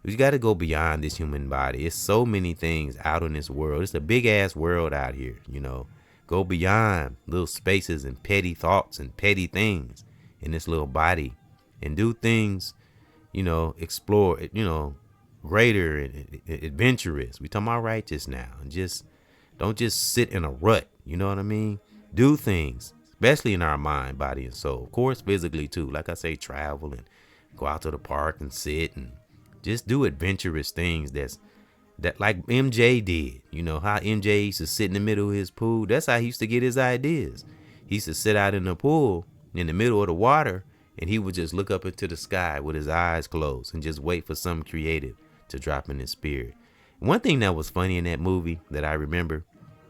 We got to go beyond this human body. It's so many things out in this world. It's a big ass world out here, you know. Go beyond little spaces and petty thoughts and petty things in this little body and do things, you know, explore, you know, greater and adventurous. We talking about righteous now, and just don't just sit in a rut. You know what I mean? Do things, especially in our mind, body, and soul. Of course, physically too. Like I say, travel and go out to the park and sit and just do adventurous things that like MJ did. You know how MJ used to sit in the middle of his pool? That's how he used to get his ideas. He used to sit out in the pool in the middle of the water, and he would just look up into the sky with his eyes closed and just wait for something creative to drop in his spirit. One thing that was funny in that movie that I remember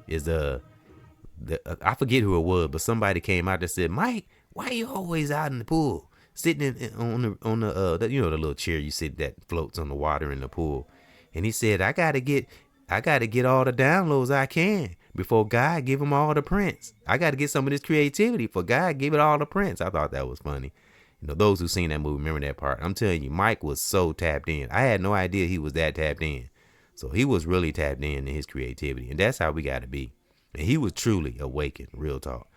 is I forget who it was, but somebody came out and said, "Mike, why are you always out in the pool? Sitting on the you know, the little chair you sit that floats on the water in the pool." And he said, I gotta get all the downloads I can before God give him all the prints. I gotta get some of this creativity for God give it all the prints. I thought that was funny. You know, those who seen that movie remember that part. I'm telling you, Mike was so tapped in. I had no idea he was that tapped in. So he was really tapped in his creativity, and that's how we gotta be. And he was truly awakened. Real talk.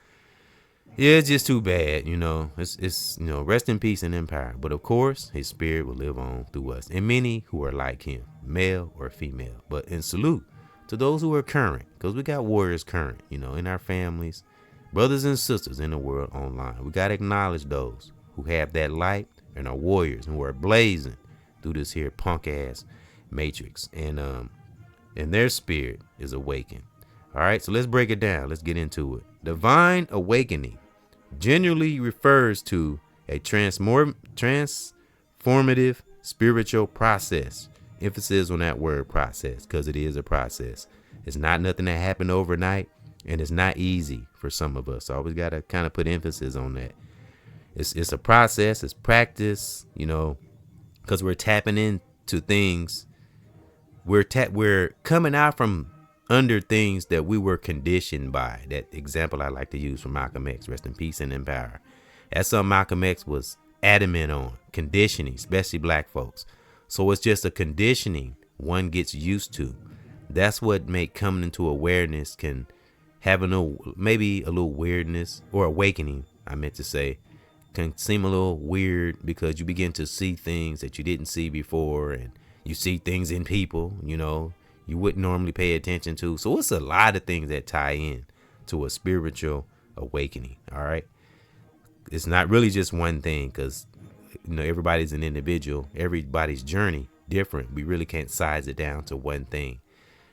Yeah, it's just too bad, you know. It's rest in peace and empire. But of course, his spirit will live on through us, and many who are like him, male or female. But in salute to those who are current, because we got warriors current, in our families, brothers and sisters in the world online. We gotta acknowledge those who have that light and are warriors and who are blazing through this here punk ass matrix, and their spirit is awakened. All right, so let's break it down. Let's get into it. Divine awakening generally refers to a transformative spiritual process. Emphasis on that word process, because it is a process. It's not nothing that happened overnight, and it's not easy for some of us. So always got to kind of put emphasis on that. It's a process, it's practice, because we're tapping into things. We're coming out from under things that we were conditioned by. That example I like to use from Malcolm X, rest in peace and in power. That's something Malcolm X was adamant on, conditioning, especially black folks. So it's just a conditioning one gets used to. That's what make coming into awareness can have maybe a little weirdness, or awakening, I meant to say, can seem a little weird because you begin to see things that you didn't see before, and you see things in people, you wouldn't normally pay attention to. So it's a lot of things that tie in to a spiritual awakening. All right. It's not really just one thing, because, everybody's an individual. Everybody's journey different. We really can't size it down to one thing,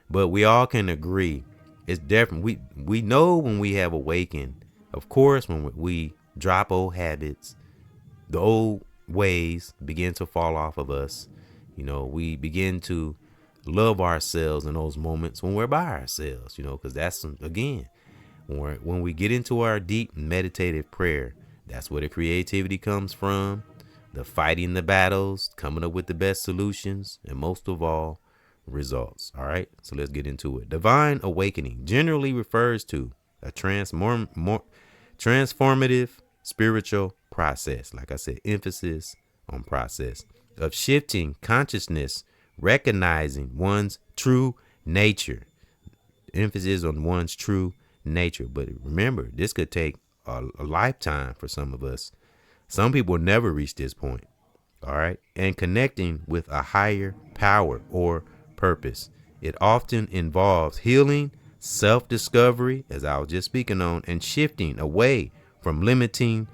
but we all can agree it's different. We know when we have awakened, of course, when we drop old habits, the old ways begin to fall off of us. We begin to love ourselves in those moments when we're by ourselves, because that's, again, when we get into our deep meditative prayer, that's where the creativity comes from, the fighting the battles, coming up with the best solutions, and most of all, results. All right, so let's get into it. Divine awakening generally refers to a transformative spiritual process. Like I said, emphasis on process of shifting consciousness, recognizing one's true nature. Emphasis on one's true nature. But remember, this could take a lifetime for some of us. Some people never reach this point. All right. And connecting with a higher power or purpose. It often involves healing, self-discovery, as I was just speaking on, and shifting away from limiting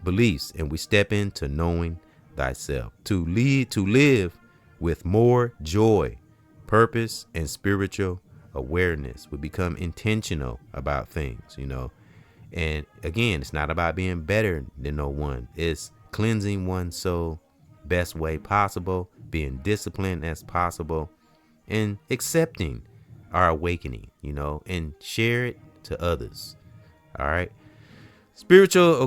beliefs. And we step into knowing thyself to live with more joy, purpose, and spiritual awareness. We become intentional about things, and again, it's not about being better than no one. It's cleansing one's soul best way possible, being disciplined as possible, and accepting our awakening, and share it to others. All right. Spiritual,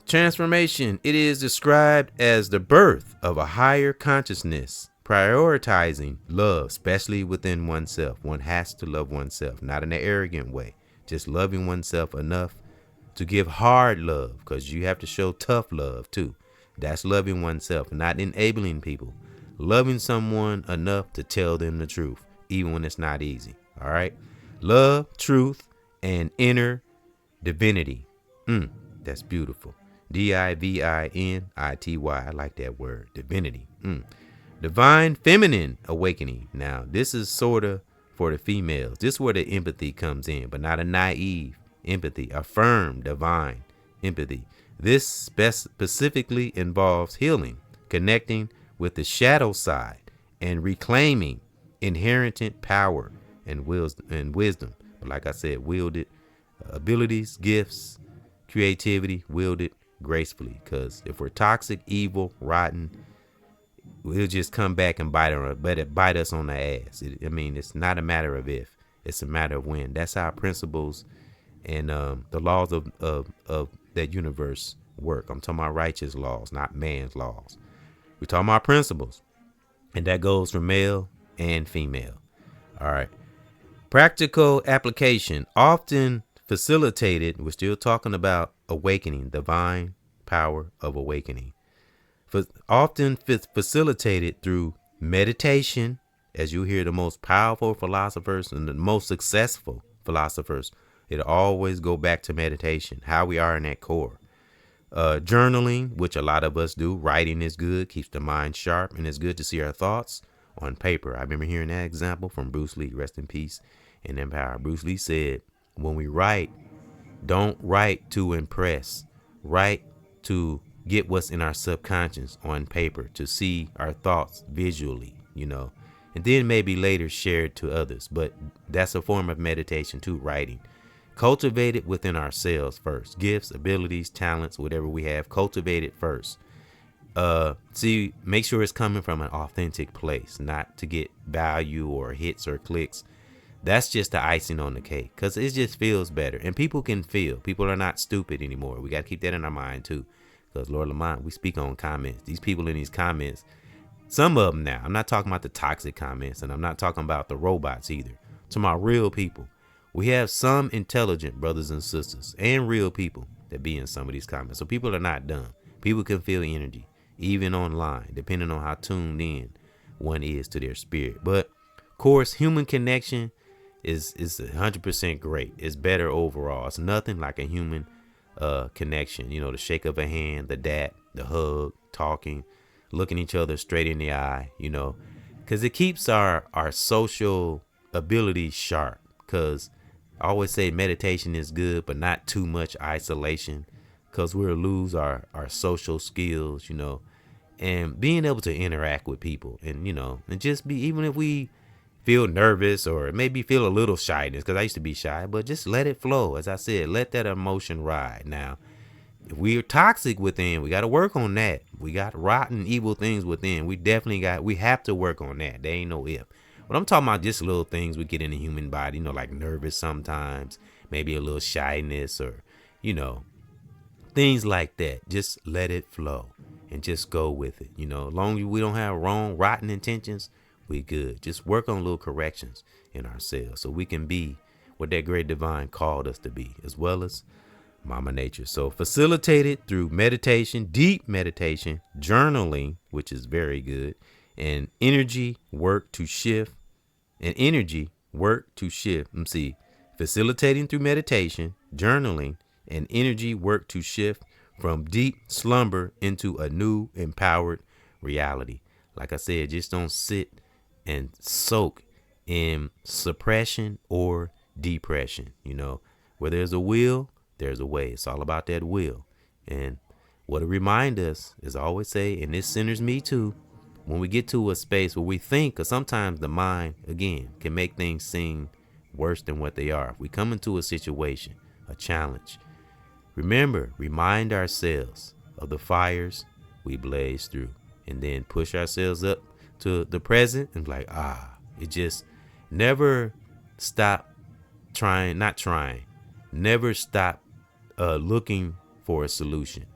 transformation. It is described as the birth of a higher consciousness, prioritizing love, especially within oneself. One has to love oneself, not in an arrogant way, just loving oneself enough to give hard love, because you have to show tough love too. That's loving oneself, not enabling people. Loving someone enough to tell them the truth, even when it's not easy. All right. Love, truth, and inner divinity. That's beautiful. Divinity. I like that word. Divinity. Divine feminine awakening. Now, this is sort of for the females. This is where the empathy comes in, but not a naive empathy, a firm divine empathy. This specifically involves healing, connecting with the shadow side, and reclaiming inherent power and wisdom. But like I said, wielded abilities, gifts, creativity, wielded gracefully. Because if we're toxic, evil, rotten, we'll just come back and bite us on the ass. It's not a matter of if, it's a matter of when. That's how principles and the laws of that universe work. I'm talking about righteous laws, not man's laws. We're talking about principles, and that goes for male and female. All right. Practical application, often facilitated. We're still talking about awakening, divine power of awakening. Often facilitated through meditation, as you hear the most powerful philosophers and the most successful philosophers It'll always go back to meditation, how we are in that core. Journaling, which a lot of us do. Writing is good, keeps the mind sharp, and it's good to see our thoughts on paper. I remember hearing that example from Bruce Lee, rest in peace and empower. Bruce Lee said, when we write, don't write to impress, write to get what's in our subconscious on paper, to see our thoughts visually, and then maybe later share it to others. But that's a form of meditation too, writing. Cultivate it within ourselves first. Gifts, abilities, talents, whatever we have, cultivate it first. Make sure it's coming from an authentic place, not to get value or hits or clicks. That's just the icing on the cake, because it just feels better. And people can feel. People are not stupid anymore. We got to keep that in our mind too, because Lord Lamont, we speak on comments. These people in these comments, some of them now, I'm not talking about the toxic comments, and I'm not talking about the robots either. I'm talking about real people. We have some intelligent brothers and sisters and real people that be in some of these comments. So people are not dumb. People can feel energy, even online, depending on how tuned in one is to their spirit. But of course, human connection is 100% great. It's better overall. It's nothing like a human connection. The shake of a hand, the dap, the hug, talking, looking each other straight in the eye, because it keeps our social abilities sharp. Because I always say meditation is good, but not too much isolation, because we'll lose our social skills, and being able to interact with people and, and just be, even if we feel nervous or maybe feel a little shyness, because I used to be shy, but just let it flow. As I said, let that emotion ride. Now, if we're toxic within, we got to work on that. We got rotten, evil things within. We have to work on that. There ain't no if. But I'm talking about just little things we get in the human body, like nervous sometimes, maybe a little shyness or, things like that. Just let it flow and just go with it. As long as we don't have wrong, rotten intentions, we good. Just work on little corrections in ourselves so we can be what that great divine called us to be, as well as Mama Nature. So facilitate it through meditation, deep meditation, journaling, which is very good, and energy work to shift. Facilitating through meditation, journaling, and energy work to shift from deep slumber into a new empowered reality. Like I said, just don't sit and soak in suppression or depression. Where there's a will, there's a way. It's all about that will. And what it reminds us is, I always say, and this centers me too, when we get to a space where we think, because sometimes the mind, again, can make things seem worse than what they are. If we come into a situation, a challenge, remind ourselves of the fires we blaze through, and then push ourselves up to the present and be like, it just never stop never stop looking for a solution.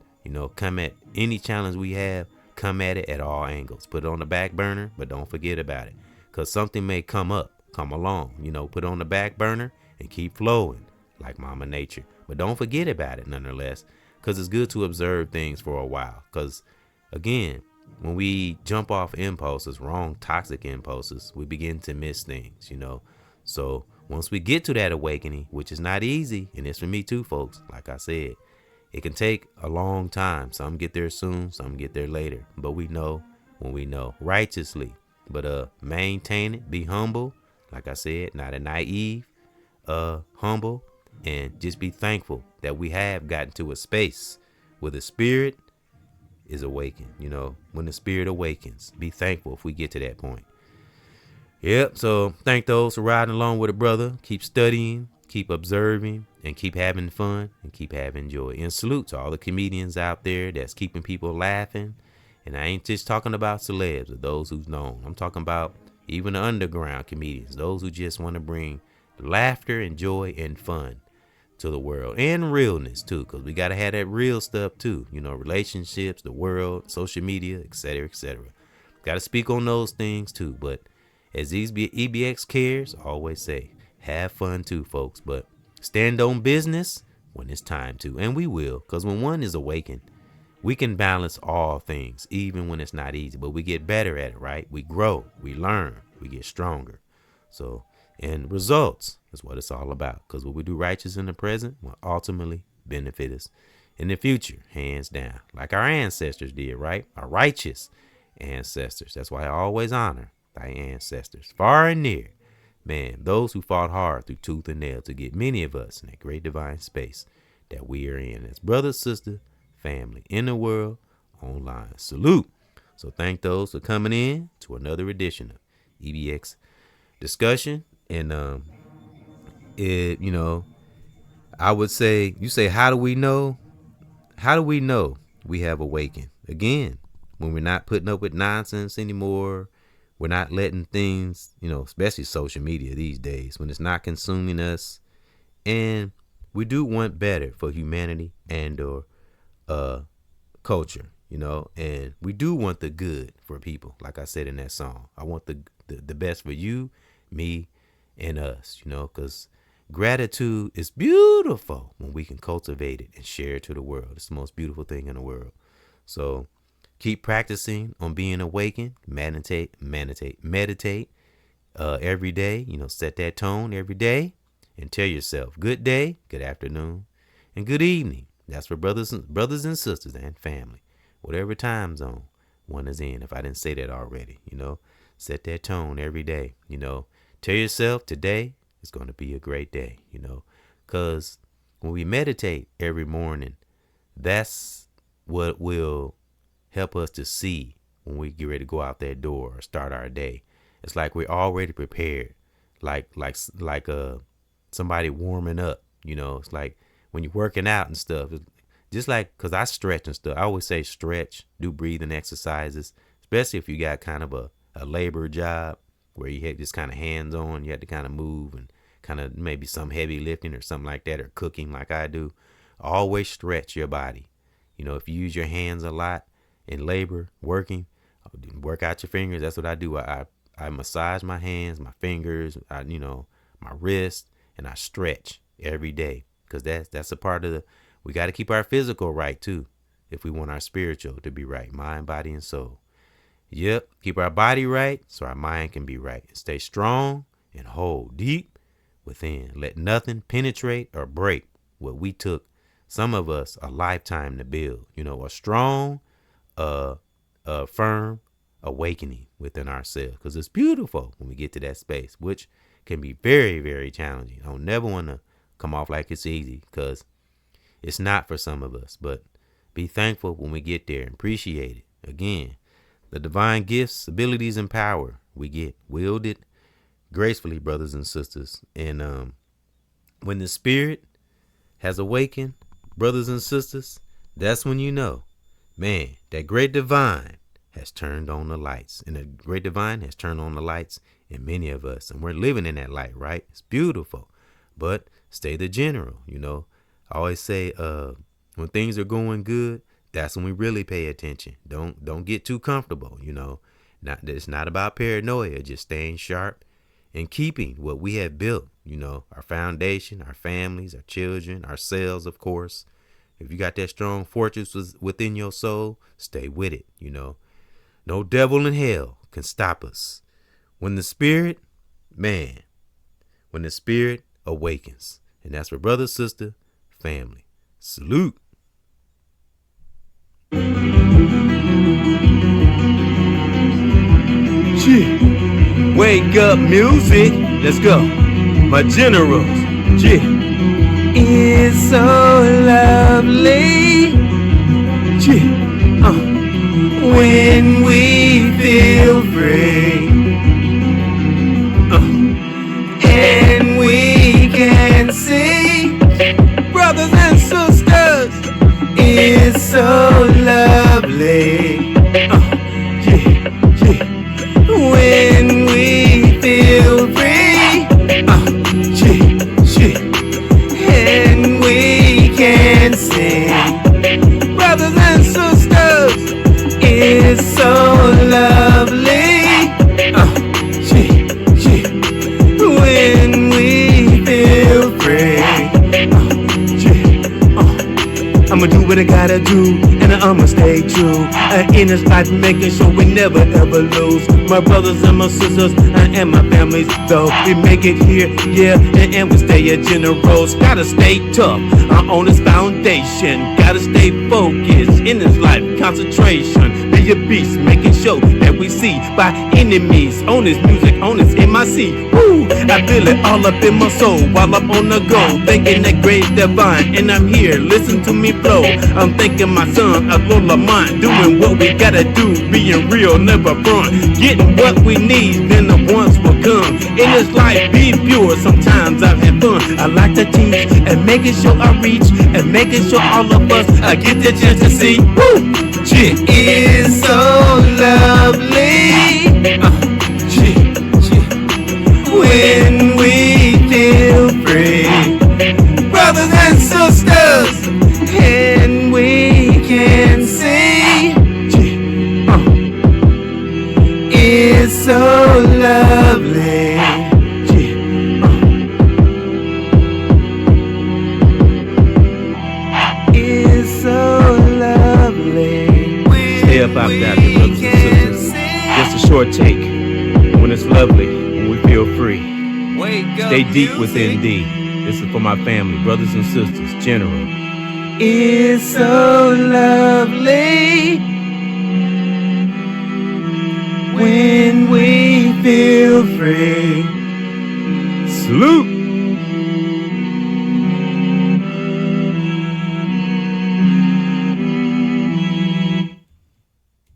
Come at any challenge we have, come at it at all angles. Put it on the back burner, but don't forget about it, because something may come along, put it on the back burner and keep flowing like Mama Nature. But don't forget about it nonetheless, because it's good to observe things for a while. Because again, when we jump off impulses, wrong toxic impulses, we begin to miss things, So once we get to that awakening, which is not easy, and it's for me too, folks, like I said, it can take a long time. Some get there soon, some get there later. But we know when we know righteously. But maintain it, be humble. Like I said, not a naive, humble, and just be thankful that we have gotten to a space where the spirit is awakened. When the spirit awakens, be thankful if we get to that point. Yep. So thank those for riding along with a brother. Keep studying, keep observing, and keep having fun and keep having joy. And salute to all the comedians out there that's keeping people laughing. And I ain't just talking about celebs or those who's known. I'm talking about even the underground comedians, those who just want to bring laughter and joy and fun to the world, and realness too, because we got to have that real stuff too. Relationships, the world, social media, etc., etc. Got to speak on those things too. But as these EBX cares always say, have fun too, folks, but stand on business when it's time to. And we will, because when one is awakened, we can balance all things, even when it's not easy. But we get better at it, right? We grow, we learn, we get stronger. So And results is what it's all about. Because what we do righteous in the present will ultimately benefit us in the future, hands down. Like our ancestors did, right? Our righteous ancestors. That's why I always honor thy ancestors, far and near. Man, those who fought hard through tooth and nail to get many of us in that great divine space that we are in as brother, sister, family in the world, online. Salute. So thank those for coming in to another edition of EBX discussion. And I would say, you say, how do we know? How do we know we have awakened? Again, when we're not putting up with nonsense anymore, we're not letting things, especially social media these days, when it's not consuming us, and we do want better for humanity and or culture, and we do want the good for people. Like I said in that song, I want the best for you, me, and us, because gratitude is beautiful when we can cultivate it and share it to the world. It's the most beautiful thing in the world. So keep practicing on being awakened. Meditate every day. Set that tone every day and tell yourself good day, good afternoon, and good evening. That's for brothers and sisters and family, whatever time zone one is in. If I didn't say that already, set that tone every day. Tell yourself today is going to be a great day, because when we meditate every morning, that's what will help us to see when we get ready to go out that door or start our day. It's like we're already prepared, like somebody warming up. It's like when you're working out and stuff. Just like, because I stretch and stuff. I always say stretch, do breathing exercises, especially if you got kind of a labor job where you have just kind of hands on. You have to kind of move and kind of maybe some heavy lifting or something like that, or cooking like I do. Always stretch your body. If you use your hands a lot in labor, working, work out your fingers. That's what I do. I massage my hands, my fingers, my wrist, and I stretch every day, because that's a part of we got to keep our physical right too, if we want our spiritual to be right, mind, body, and soul. Yep, keep our body right so our mind can be right. Stay strong and hold deep within. Let nothing penetrate or break what we took, some of us, a lifetime to build. A strong, firm awakening within ourselves, because it's beautiful when we get to that space, which can be very, very challenging. I don't never want to come off like it's easy, because it's not for some of us. But be thankful when we get there and appreciate it. Again, the divine gifts, abilities, and power we get wielded gracefully, brothers and sisters. And when the spirit has awakened, brothers and sisters, that's when man, that great divine has turned on the lights. And the great divine has turned on the lights in many of us. And we're living in that light, right? It's beautiful. But stay the general, I always say when things are going good, that's when we really pay attention. Don't get too comfortable, It's not about paranoia, just staying sharp and keeping what we have built, our foundation, our families, our children, ourselves, of course. If you got that strong fortress within your soul, stay with it, No devil in hell can stop us. When the spirit awakens. And that's for brother, sister, family. Salute. Wake up music, let's go. My generals, it's so lovely, when we feel free, and we can see, brothers and sisters, it's so lovely, when we feel free, and we can sing, brothers and sisters, it's so lovely, I'ma do what I gotta do, and I'ma stay true. In this life, making sure we never ever lose. My brothers and my sisters and my families, though we make it here, yeah, and we stay at generals. Gotta stay tough on this foundation. Gotta stay focused in this life, concentration. Be a beast, making sure that we see by enemies on this music, on this MIC. Woo! I feel it all up in my soul while I'm on the go, thinking that great divine, and I'm here. Listen to me flow. I'm thinking my son, LAMONT, doing what we gotta do, being real, never front, getting what we need, then the ones will come. In this life, be pure. Sometimes I've had fun. I like to teach and making sure I reach and making sure all of us get the chance to see. Woo! It is so lovely. When we feel free, brothers and sisters, and we can see. It's so lovely. It's so lovely. Stay up out there, brothers and sisters. Just a short take when it's lovely, when we feel free. Stay deep within thee. This is for my family, brothers and sisters, general. It's so lovely when we feel free.